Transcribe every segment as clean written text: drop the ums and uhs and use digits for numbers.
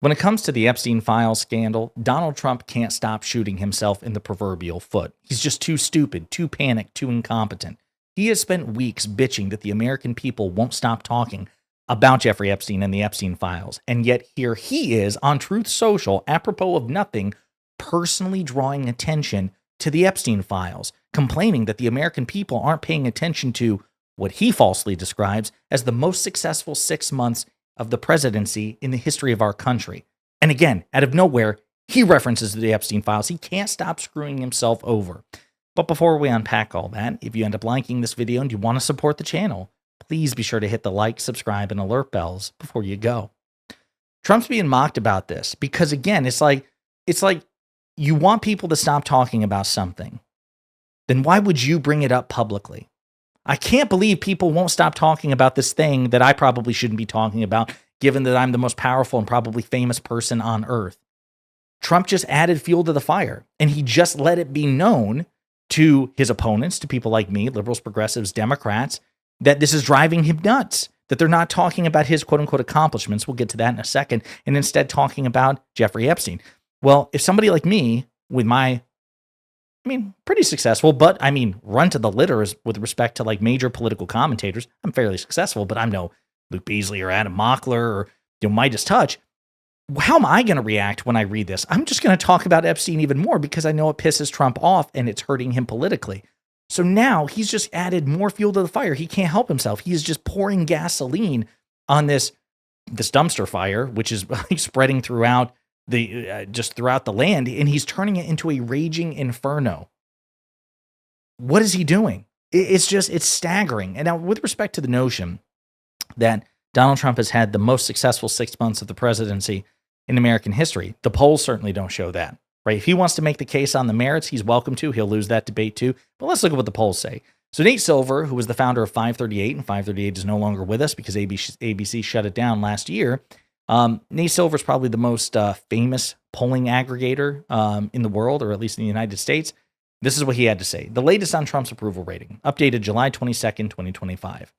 When it comes to the Epstein files scandal, Donald Trump can't stop shooting himself in the proverbial foot. He's just too stupid, too panicked, too incompetent. He has spent weeks bitching that the American people won't stop talking about Jeffrey Epstein and the Epstein files. And yet here he is on Truth Social, apropos of nothing, personally drawing attention to the Epstein files, complaining that the American people aren't paying attention to what he falsely describes as the most successful 6 months of the presidency in the history of our country. And again, out of nowhere, he references the Epstein files. He can't stop screwing himself over. But before we unpack all that, if you end up liking this video and you want to support the channel, please be sure to hit the like, subscribe, and alert bells before you go. Trump's being mocked about this because, again, it's like you want people to stop talking about something. Then why would you bring it up publicly? I can't believe people won't stop talking about this thing that I probably shouldn't be talking about, given that I'm the most powerful and probably famous person on earth. Trump just added fuel to the fire, and he just let it be known to his opponents, to people like me, liberals, progressives, Democrats, that this is driving him nuts, that they're not talking about his quote-unquote accomplishments. We'll get to that in a second, and instead talking about Jeffrey Epstein. Well, if somebody like me, with my pretty successful, but run to the litter with respect to like major political commentators. I'm fairly successful, but I'm no Luke Beasley or Adam Mockler or Midas Touch. How am I going to react when I read this? I'm just going to talk about Epstein even more because I know it pisses Trump off and it's hurting him politically. So now he's just added more fuel to the fire. He can't help himself. He's just pouring gasoline on this dumpster fire, which is spreading throughout throughout the land, and he's turning it into a raging inferno. What is he doing? It's staggering. And now, with respect to the notion that Donald Trump has had the most successful 6 months of the presidency in American history, the polls certainly don't show that, right? If he wants to make the case on the merits, he's welcome to. He'll lose that debate too. But let's look at what the polls say. So Nate Silver, who was the founder of 538, and 538 is no longer with us because ABC shut it down last year. Nate Silver is probably the most famous polling aggregator in the world, or at least in the United States. This is what he had to say. The latest on Trump's approval rating, updated July 22nd, 2025.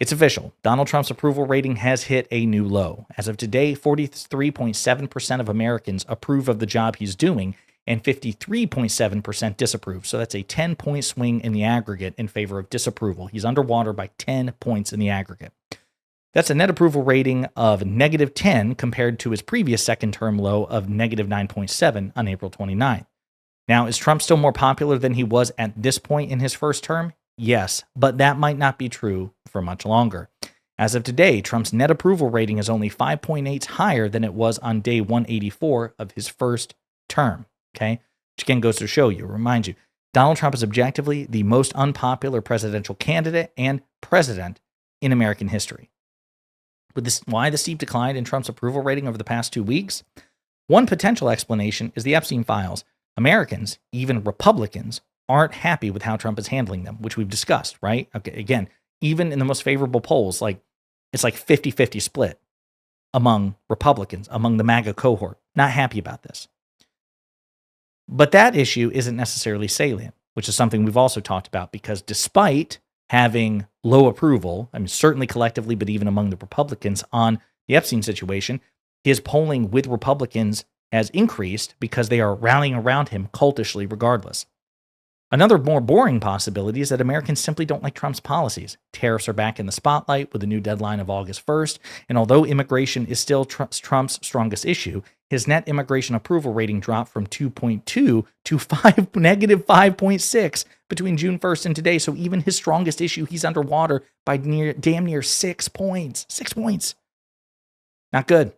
It's official. Donald Trump's approval rating has hit a new low. As of today, 43.7% of Americans approve of the job he's doing, and 53.7% disapprove. So that's a 10-point swing in the aggregate in favor of disapproval. He's underwater by 10 points in the aggregate. That's a net approval rating of -10 compared to his previous second-term low of -9.7 on April 29th. Now, is Trump still more popular than he was at this point in his first term? Yes, but that might not be true for much longer. As of today, Trump's net approval rating is only 5 points higher than it was on day 184 of his first term, okay? Which again goes to show you, remind you, Donald Trump is objectively the most unpopular presidential candidate and president in American history. Why the steep decline in Trump's approval rating over the past 2 weeks? One potential explanation is the Epstein files. Americans, even Republicans, aren't happy with how Trump is handling them, which we've discussed, right? Okay, again, even in the most favorable polls, it's like 50-50 split among Republicans, among the MAGA cohort. Not happy about this. But that issue isn't necessarily salient, which is something we've also talked about, because despite having low approval, certainly collectively, but even among the Republicans on the Epstein situation, his polling with Republicans has increased because they are rallying around him cultishly regardless. Another more boring possibility is that Americans simply don't like Trump's policies. Tariffs are back in the spotlight with a new deadline of August 1st, and although immigration is still Trump's strongest issue, his net immigration approval rating dropped from 2.2 to -5.6 between June 1st and today. So even his strongest issue, he's underwater by damn near 6 points. 6 points. Not good.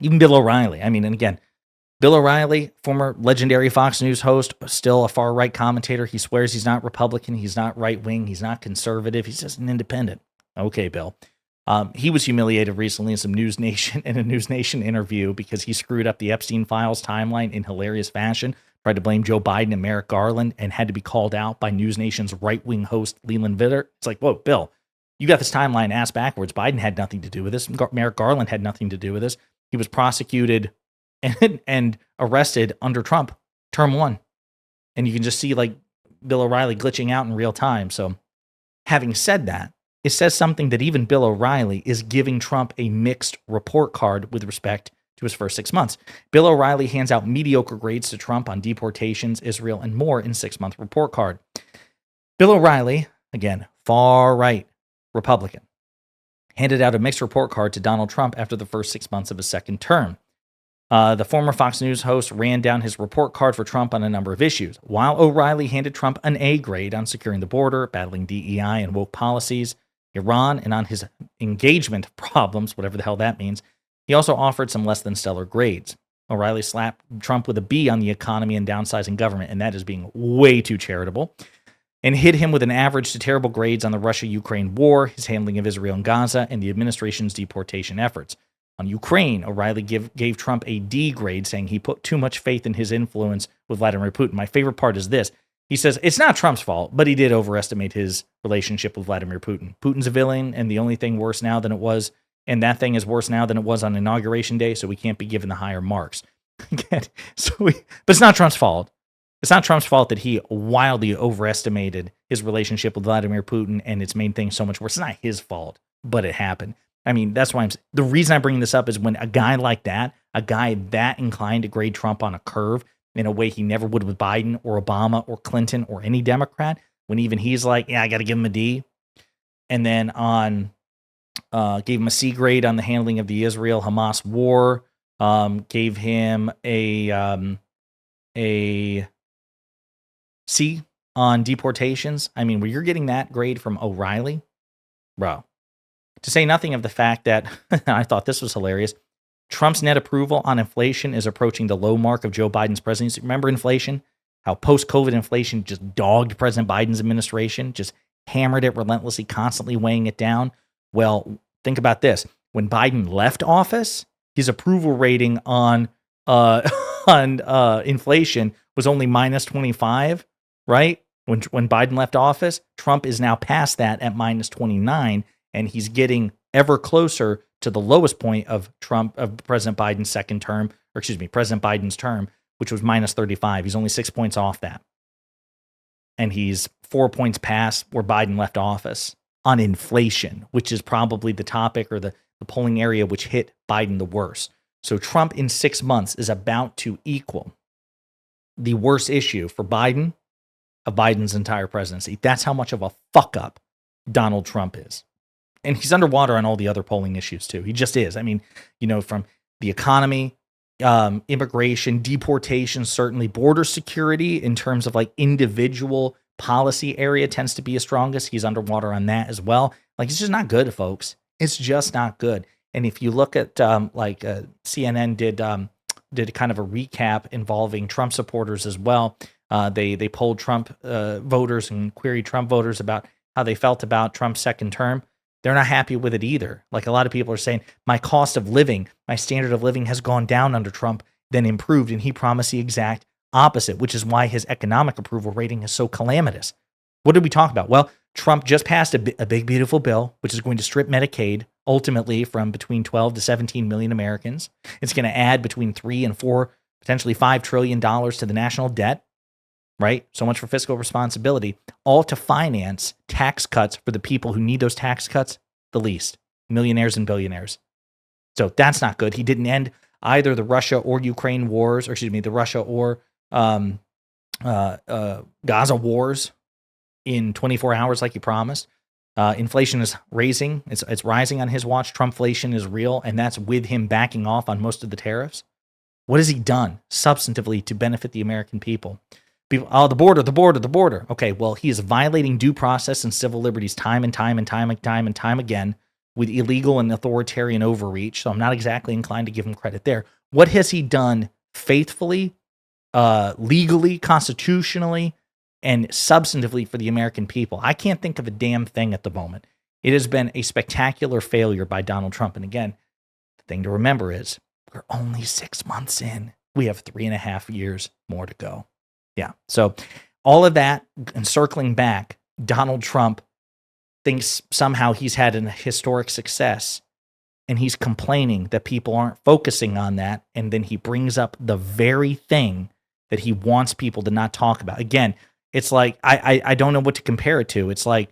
Even Bill O'Reilly. And again, Bill O'Reilly, former legendary Fox News host, still a far-right commentator. He swears he's not Republican, he's not right-wing, he's not conservative, he's just an independent. Okay, Bill. He was humiliated recently in a News Nation interview because he screwed up the Epstein files timeline in hilarious fashion, tried to blame Joe Biden and Merrick Garland, and had to be called out by News Nation's right-wing host, Leland Vitter. It's like, whoa, Bill, you got this timeline ass backwards. Biden had nothing to do with this. Merrick Garland had nothing to do with this. He was prosecuted and arrested under Trump, term 1. And you can just see Bill O'Reilly glitching out in real time. So having said that, it says something that even Bill O'Reilly is giving Trump a mixed report card with respect to his first 6 months. Bill O'Reilly hands out mediocre grades to Trump on deportations, Israel, and more in 6-month report card. Bill O'Reilly, again, far right Republican, handed out a mixed report card to Donald Trump after the first 6 months of his second term. The former Fox News host ran down his report card for Trump on a number of issues, while O'Reilly handed Trump an A grade on securing the border, battling DEI and woke policies, Iran, and on his engagement problems, whatever the hell that means. He also offered some less than stellar grades. O'Reilly slapped Trump with a B on the economy and downsizing government, and that is being way too charitable, and hit him with an average to terrible grades on the Russia-Ukraine war, his handling of Israel and Gaza, and the administration's deportation efforts. On Ukraine, O'Reilly gave Trump a D grade, saying he put too much faith in his influence with Vladimir Putin. My favorite part is this. He says, it's not Trump's fault, but he did overestimate his relationship with Vladimir Putin. Putin's a villain, and the only thing worse now than it was, and that thing is worse now than it was on Inauguration Day, so we can't be given the higher marks. But it's not Trump's fault. It's not Trump's fault that he wildly overestimated his relationship with Vladimir Putin and its main thing so much worse. It's not his fault, but it happened. I mean, that's why the reason I bring this up is when a guy like that, a guy that inclined to grade Trump on a curve in a way he never would with Biden or Obama or Clinton or any Democrat, when even he's like, yeah, I got to give him a D. And then gave him a C grade on the handling of the Israel-Hamas war, gave him a C on deportations. I mean, when you're getting that grade from O'Reilly, bro. To say nothing of the fact that, I thought this was hilarious, Trump's net approval on inflation is approaching the low mark of Joe Biden's presidency. Remember inflation? How post-COVID inflation just dogged President Biden's administration, just hammered it relentlessly, constantly weighing it down. Well, think about this. When Biden left office, his approval rating on inflation was only minus 25, right? When Biden left office, Trump is now past that at minus 29. And he's getting ever closer to the lowest point of President Biden's President Biden's term, which was minus 35. He's only 6 points off that. And he's 4 points past where Biden left office on inflation, which is probably the topic or the polling area which hit Biden the worst. So Trump in 6 months is about to equal the worst issue for Biden of Biden's entire presidency. That's how much of a fuck up Donald Trump is. And he's underwater on all the other polling issues, too. He just is. I mean, from the economy, immigration, deportation, certainly border security in terms of like individual policy area tends to be his strongest. He's underwater on that as well. Like, it's just not good, folks. It's just not good. And if you look at CNN did kind of a recap involving Trump supporters as well. They polled Trump voters and queried Trump voters about how they felt about Trump's second term. They're not happy with it either. Like a lot of people are saying, my cost of living, my standard of living has gone down under Trump, then improved, and he promised the exact opposite, which is why his economic approval rating is so calamitous. What did we talk about? Well, Trump just passed a big, beautiful bill, which is going to strip Medicaid ultimately from between 12 to 17 million Americans. It's going to add between 3 and 4, potentially $5 trillion to the national debt. Right? So much for fiscal responsibility, all to finance tax cuts for the people who need those tax cuts the least, millionaires and billionaires. So that's not good. He didn't end either the Russia or Ukraine wars, the Russia or Gaza wars in 24 hours like he promised. Inflation is raising. It's rising on his watch. Trumpflation is real, and that's with him backing off on most of the tariffs. What has he done substantively to benefit the American people? The border. Okay, well, he is violating due process and civil liberties time and time again with illegal and authoritarian overreach. So I'm not exactly inclined to give him credit there. What has he done faithfully, legally, constitutionally, and substantively for the American people? I can't think of a damn thing at the moment. It has been a spectacular failure by Donald Trump. And again, the thing to remember is we're only 6 months in. We have 3.5 years more to go. Yeah. So all of that, and circling back, Donald Trump thinks somehow he's had an historic success, and he's complaining that people aren't focusing on that. And then he brings up the very thing that he wants people to not talk about. Again, it's like, I don't know what to compare it to. It's like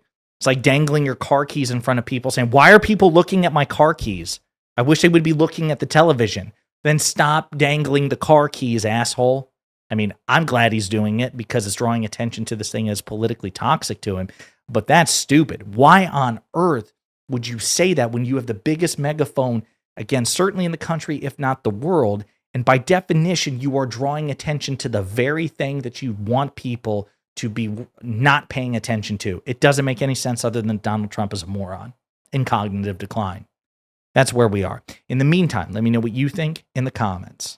dangling your car keys in front of people saying, why are people looking at my car keys? I wish they would be looking at the television. Then stop dangling the car keys, asshole. I mean, I'm glad he's doing it because it's drawing attention to this thing as politically toxic to him, but that's stupid. Why on earth would you say that when you have the biggest megaphone, again, certainly in the country, if not the world? And by definition, you are drawing attention to the very thing that you want people to be not paying attention to. It doesn't make any sense other than Donald Trump is a moron in cognitive decline. That's where we are. In the meantime, let me know what you think in the comments.